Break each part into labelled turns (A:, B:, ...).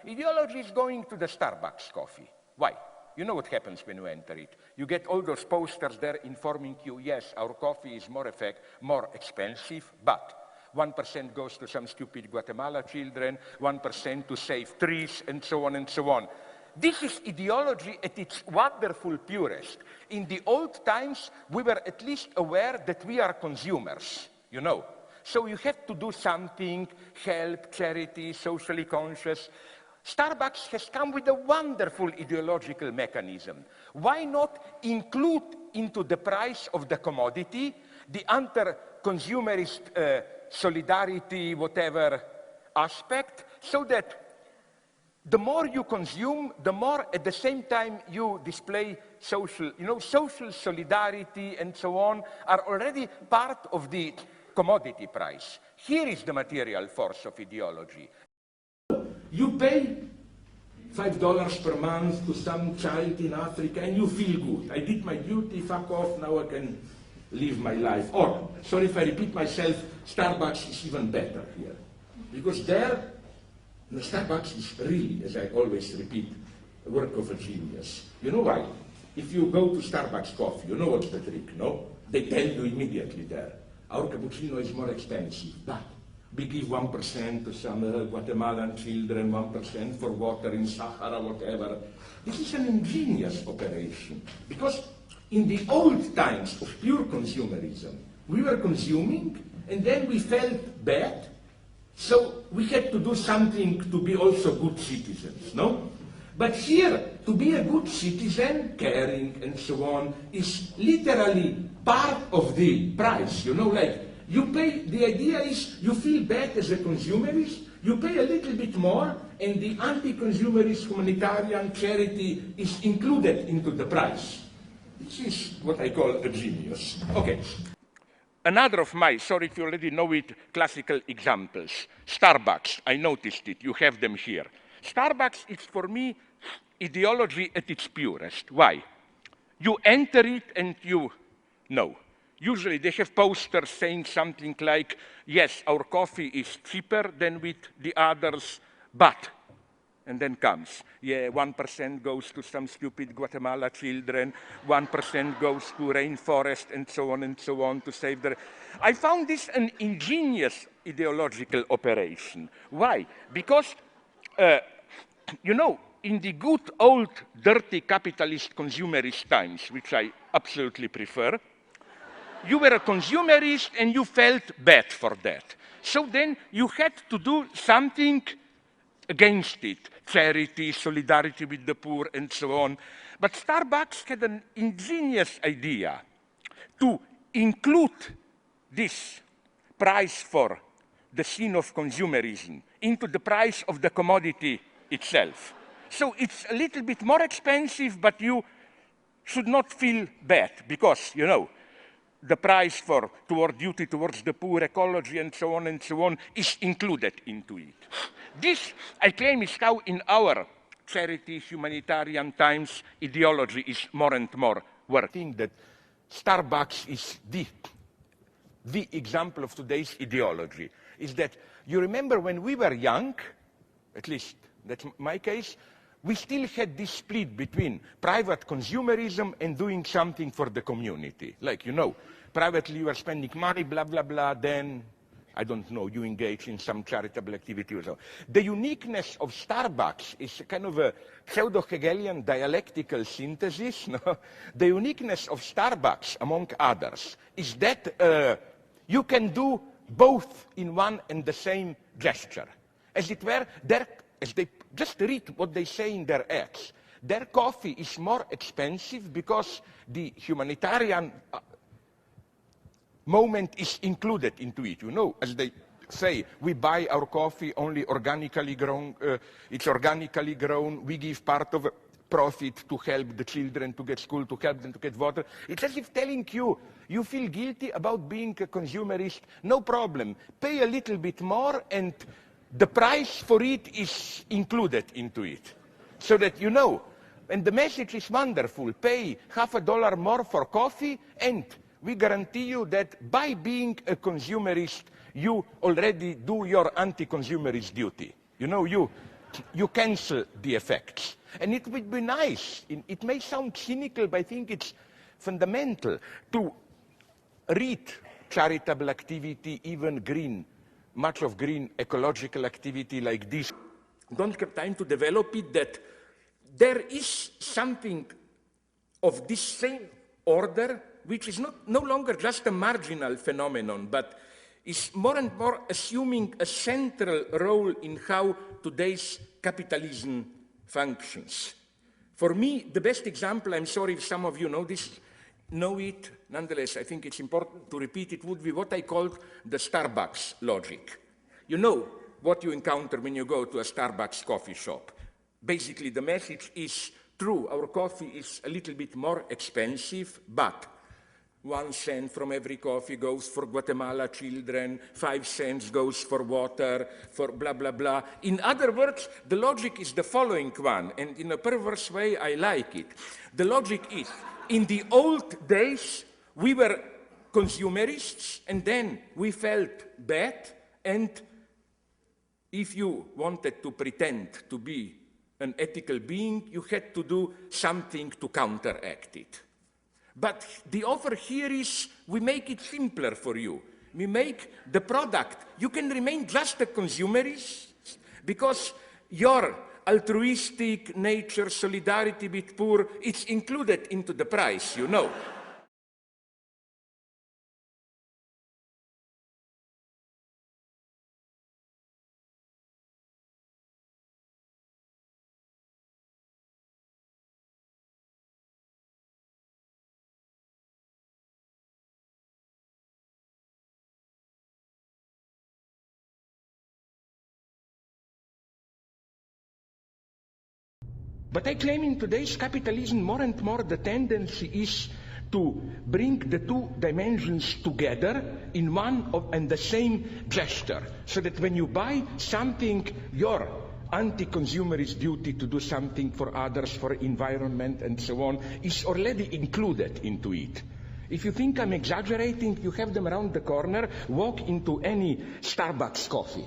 A: Ideology is going to the Starbucks coffee. Why? You know what happens when you enter it. You get all those posters there informing you, yes, our coffee is more expensive, but 1% goes to some stupid Guatemala children, 1% to save trees, and so on and so on. This is ideology at its wonderful purest. In the old times, we were at least aware that we are consumers, you know. So you have to do something, help, charity, socially conscious. Starbucks has come with a wonderful ideological mechanism. Why not include into the price of the commodity the anti-consumerist solidarity, whatever aspect, so that the more you consume, the more at the same time you display social, social solidarity and so on are already part of the commodity price. Here is the material force of ideology. You pay $5 per month to some child in Africa and you feel good. I did my duty, fuck off, now I can live my life. Or, sorry if I repeat myself, Starbucks is even better here. Because there, the Starbucks is really, as I always repeat, a work of a genius. You know why? If you go to Starbucks coffee, you know what's the trick, no? They tell you immediately there, our cappuccino is more expensive, but we give 1% to some Guatemalan children, 1% for water in Sahara, whatever. This is an ingenious operation, because in the old times of pure consumerism, we were consuming, and then we felt bad, so we had to do something to be also good citizens, no? But here, to be a good citizen, caring and so on, is literally part of the price, like you pay, the idea is you feel bad as a consumerist, you pay a little bit more, and the anti-consumerist humanitarian charity is included into the price. This is what I call a genius. Okay. Another of my, sorry if you already know it, classical examples. Starbucks, I noticed it, you have them here. Starbucks is for me ideology at its purest. Why? You enter it and you know. Usually they have posters saying something like, yes, our coffee is cheaper than with the others, but, and then comes, 1% goes to some stupid Guatemala children, 1% goes to rainforest, and so on to save the... I found this an ingenious ideological operation. Why? Because, in the good old dirty capitalist consumerist times, which I absolutely prefer, you were a consumerist and you felt bad for that. So then you had to do something against it. Charity, solidarity with the poor, and so on. But Starbucks had an ingenious idea to include this price for the sin of consumerism into the price of the commodity itself. So it's a little bit more expensive, but you should not feel bad because, the price for duty towards the poor, ecology, and so on, is included into it. This, I claim, is how in our charity, humanitarian times, ideology is more and more working. That Starbucks is the example of today's ideology. Is that you remember when we were young, at least that's my case, we still had this split between private consumerism and doing something for the community. Like, privately you are spending money, blah, blah, blah, then, I don't know, you engage in some charitable activity or so. The uniqueness of Starbucks is kind of a pseudo-Hegelian dialectical synthesis. No? The uniqueness of Starbucks, among others, is that you can do both in one and the same gesture. As it were, as they just read what they say in their ads. Their coffee is more expensive because the humanitarian moment is included into it. As they say, we buy our coffee only organically grown, it's organically grown, we give part of profit to help the children to get school, to help them to get water. It's as if telling you, you feel guilty about being a consumerist, no problem, pay a little bit more and the price for it is included into it. So that and the message is wonderful, pay $50 more for coffee and we guarantee you that by being a consumerist, you already do your anti-consumerist duty. you cancel the effects. And it would be nice, it may sound cynical, but I think it's fundamental to read charitable activity, even green, much of green ecological activity like this. Don't have time to develop it, that there is something of this same order, which is no longer just a marginal phenomenon, but is more and more assuming a central role in how today's capitalism functions. For me, the best example, I'm sorry if some of you know it, nonetheless, I think it's important to repeat it, would be what I called the Starbucks logic. You know what you encounter when you go to a Starbucks coffee shop. Basically, the message is true, our coffee is a little bit more expensive, but 1 cent from every coffee goes for Guatemala children, 5 cents goes for water, for blah, blah, blah. In other words, the logic is the following one, and in a perverse way, I like it. The logic is, in the old days, we were consumerists, and then we felt bad, and if you wanted to pretend to be an ethical being, you had to do something to counteract it. But the offer here is, we make it simpler for you. We make the product, you can remain just a consumerist, because your altruistic nature, solidarity with poor, it's included into the price, you know. But I claim in today's capitalism, more and more the tendency is to bring the two dimensions together in one and the same gesture, so that when you buy something, your anti-consumerist duty to do something for others, for environment and so on, is already included into it. If you think I'm exaggerating, you have them around the corner, walk into any Starbucks coffee,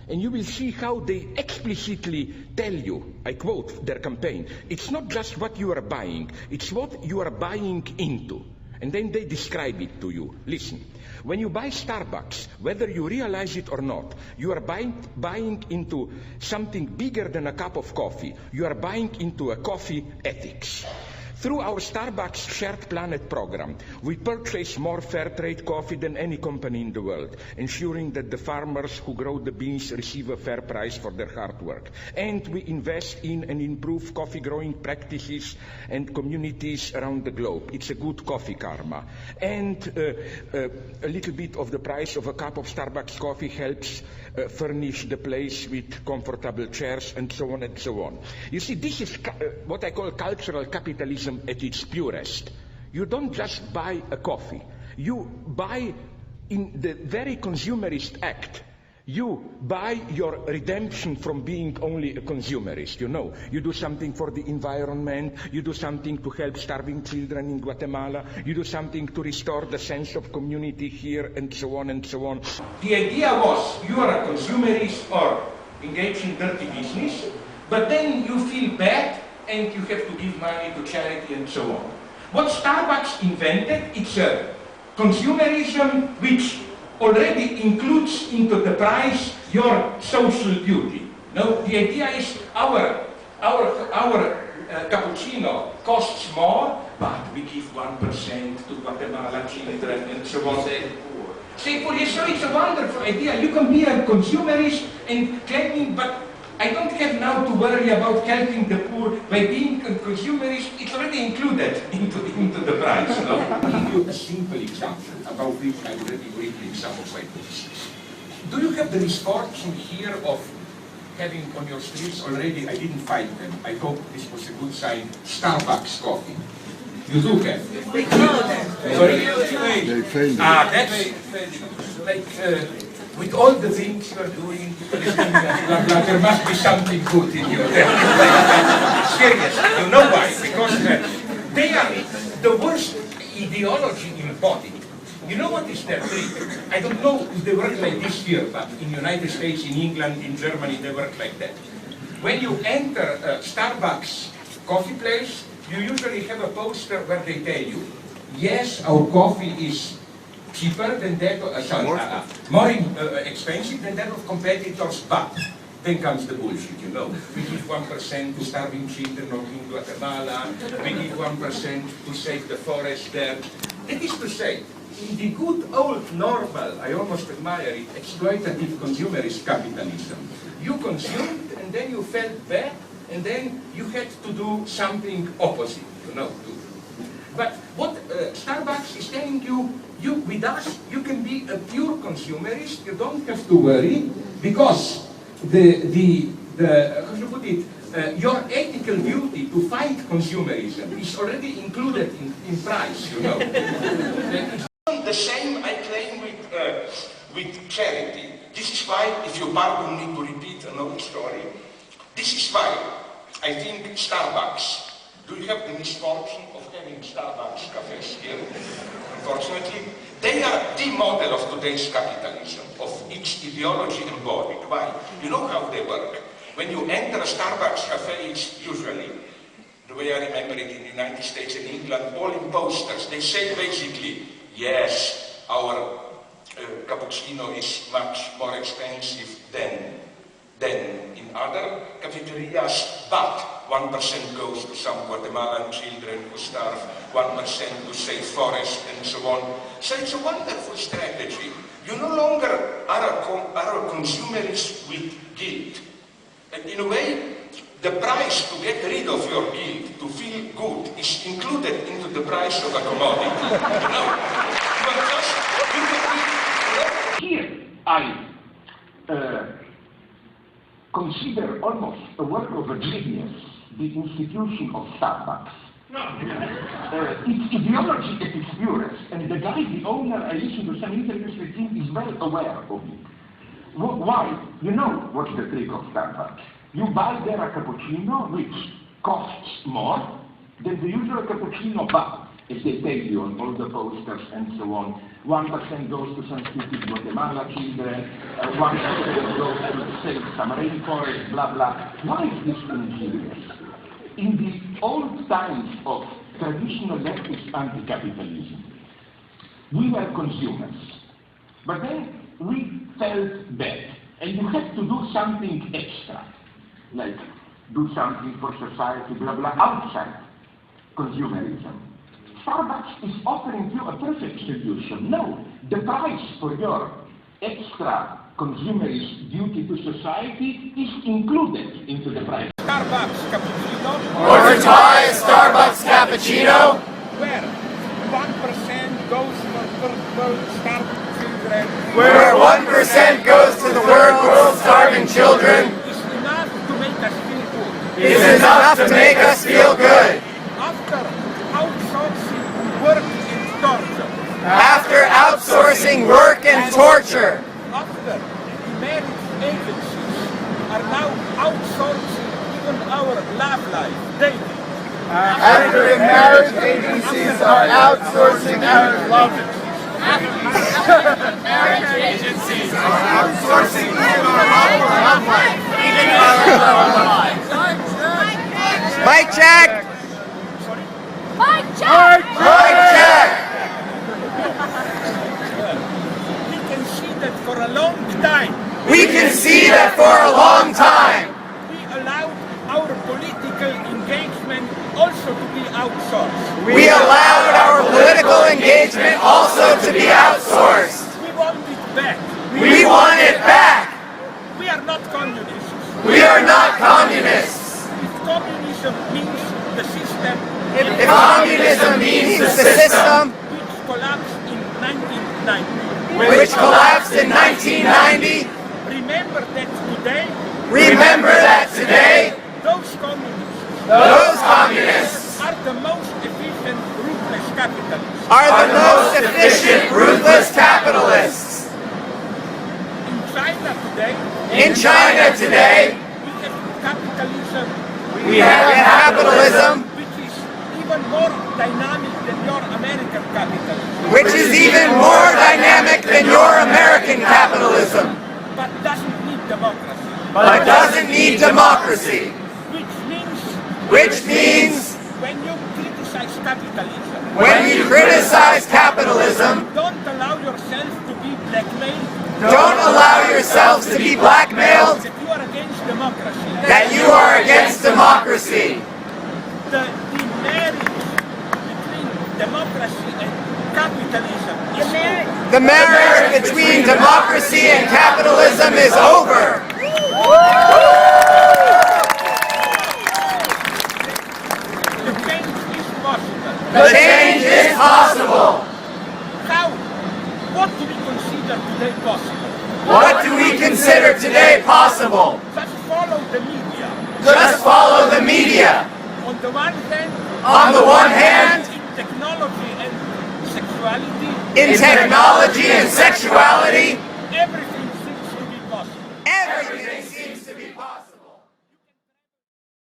A: and you will see how they explicitly tell you, I quote their campaign, it's not just what you are buying, it's what you are buying into. And then they describe it to you. Listen, when you buy Starbucks, whether you realize it or not, you are buying into something bigger than a cup of coffee. You are buying into a coffee ethics. Through our Starbucks Shared Planet program, we purchase more fair trade coffee than any company in the world, ensuring that the farmers who grow the beans receive a fair price for their hard work. And we invest in and improve coffee growing practices and communities around the globe. It's a good coffee karma. And a little bit of the price of a cup of Starbucks coffee helps furnish the place with comfortable chairs and so on and so on. You see, this is what I call cultural capitalism at its purest. You don't just buy a coffee. You buy, in the very consumerist act, you buy your redemption from being only a consumerist, you know. You do something for the environment, you do something to help starving children in Guatemala, you do something to restore the sense of community here, and so on and so on. The idea was, you are a consumerist or engaged in dirty business, but then you feel bad and you have to give money to charity and so on. What Starbucks invented, it's a consumerism which already includes into the price your social duty. No, the idea is our cappuccino costs more, but we give 1% to Guatemala children and so on. Say for yes, so it's a wonderful idea. You can be a consumerist and claiming, but I don't have now to worry about helping the poor by being a consumerist. It's already included into the price. No? I'll give you a simple example about which I already reading some of my books. Do you have the misfortune here of having on your streets already, I didn't find them, I hope this was a good sign, Starbucks coffee? You do have?
B: We know them.
A: Sorry?
C: They failed.
A: That's like... with all the things you are doing, there must be something good in you. Seriously, you know why? Because they are the worst ideology embodied. You know what is their trick? I don't know if they work like this here, but in the United States, in England, in Germany, they work like that. when you enter a Starbucks coffee place, you usually have a poster where they tell you, yes, our coffee is cheaper than that, more expensive than that of competitors, but then comes the bullshit, you know. We give 1% to starving children in Guatemala, we give 1% to save the forest there. That is to say, in the good old normal, I almost admire it, exploitative consumerist capitalism, you consumed and then you felt bad and then you had to do something opposite, you know. But what Starbucks is telling you, with us, you can be a pure consumerist, you don't have to worry, because how should I put it, your ethical duty to fight consumerism is already included in price, you know. It's not the same I claim with charity. This is why, if you pardon me to repeat an old story, this is why I think Starbucks, do you have the misfortune of having Starbucks cafes here? Unfortunately, they are the model of today's capitalism, of its ideology embodied. Why? You know how they work. When you enter a Starbucks cafe, it's usually, the way I remember it in the United States and England, all in posters. They say basically, yes, our cappuccino is much more expensive than in other cafeterias, but 1% goes to some Guatemalan children who starve, 1% to save forests, and so on. So it's a wonderful strategy. You no longer are a consumerist with guilt. And in a way, the price to get rid of your guilt, to feel good, is included into the price of a commodity. You know? Here, I consider almost a work of a genius the institution of Starbucks. Its ideology at its purest, and the guy, the owner, I listened to some interviews with him, is well aware of it. Why? You know what's the trick of Starbucks. You buy there a cappuccino which costs more than the usual cappuccino, but as they tell you on all the posters and so on, 1% goes to some stupid Guatemala children, 1% goes to save some rainforest, blah, blah. Why is this ingenious? In the old times of traditional leftist anti-capitalism, we were consumers. But then we felt bad, and you had to do something extra, like do something for society, blah, blah, outside consumerism. Starbucks is offering you a perfect solution. No, the price for your extra consumerist duty to society is included into the price. Starbucks cappuccino.
B: Order to buy a Starbucks cappuccino.
A: Where 1% goes to starving children.
B: Where 1% goes to the world's starving children.
A: Is enough to make us feel good.
B: Is enough to make us feel good.
A: After outsourcing work and torture.
B: After outsourcing work and torture.
A: After marriage agencies are now outsourcing even our love life, dating.
B: After marriage agencies are outsourcing our love life. Marriage agencies are outsourcing even our love life. Even our love life.
C: Mic check!
D: Mic check!
B: Mic check!
A: We can see that for a long time.
B: We can see that for a long time.
A: We allowed our political engagement also to be outsourced.
B: We allowed our political engagement also to be outsourced.
A: We want it back.
B: We want it back.
A: We are not communists.
B: We are not communists.
A: If communism means the system,
B: If communism means the system
A: which collapsed in 1990,
B: which collapsed in 1990,
A: remember
B: that today,
A: those communists
B: are the most efficient, ruthless capitalists. In China today, we have capitalism,
A: which is even more dynamic than your American capitalism.
B: But doesn't need democracy.
C: but doesn't need democracy.
D: Which means
C: When you criticize capitalism,
D: when you criticize capitalism,
C: don't allow yourself to be blackmailed,
D: don't allow yourselves to be blackmailed
C: that you are against democracy.
D: that you are against democracy.
C: The marriage between democracy and capitalism is over.
D: The marriage between democracy and capitalism is over.
C: The change is possible.
D: The change is possible.
C: How? What do we consider today possible?
D: What do we consider today possible?
C: Just follow the media.
D: Just follow the media.
C: On the one hand,
D: On the one hand,
C: in technology and sexuality,
D: in technology and sexuality,